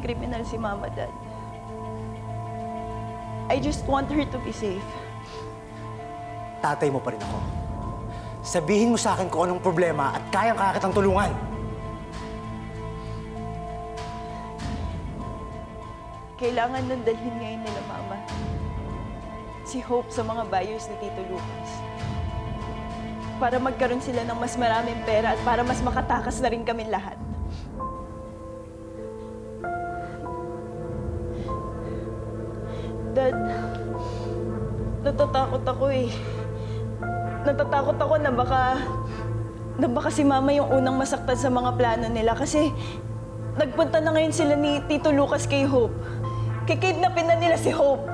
maging kriminal si Mama, Dad. I just want her to be safe. Tatay mo pa rin ako. Sabihin mo sa akin kung anong problema at kayang-kaya kitang tulungan. Kailangan nang dalhin ngayon nila, Mama, si Hope sa mga buyers ni Tito Lucas. Para magkaroon sila ng mas maraming pera at para mas makatakas na rin kami lahat. Dad, natatakot ako eh. Natatakot ako na baka si Mama yung unang masaktan sa mga plano nila kasi nagpunta na ngayon sila ni Tito Lucas kay Hope. Kikidnapin na nila si Hope.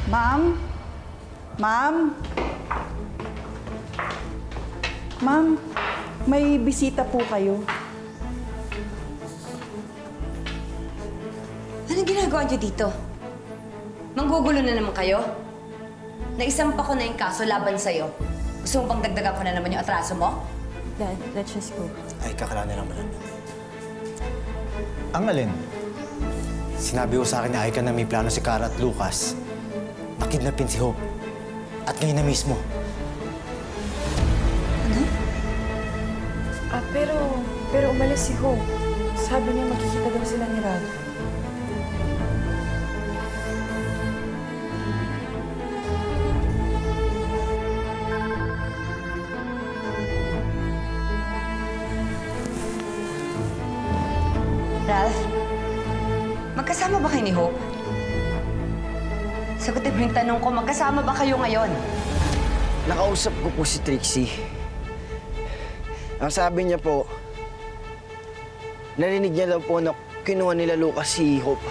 Ma'am? Ma'am? Ma'am, may bisita po kayo. Anong ginagawa niyo dito? Manggugulo na naman kayo? Naisampa ko na yung kaso laban sa'yo. Gusto mo bang dagdagan ko na naman yung atraso mo? Dad, let's just go. Ay, kakalanin lang naman. Ang alin? Sinabi ko sa akin ni Aika na may plano si Cara at Lucas. Nakidnapin si Hope. At ngayon na mismo. Ano? Pero umalis si Hope. Sabi niya makikita daw sila ni Ralph. Ralph, magkasama ba kayo ni Hope? Sagutin mo yung tanong ko, magkasama ba kayo ngayon? Nakausap ko po si Trixie. Ang sabi niya po, narinig niya daw po na kinuha nila Lucas si Hope.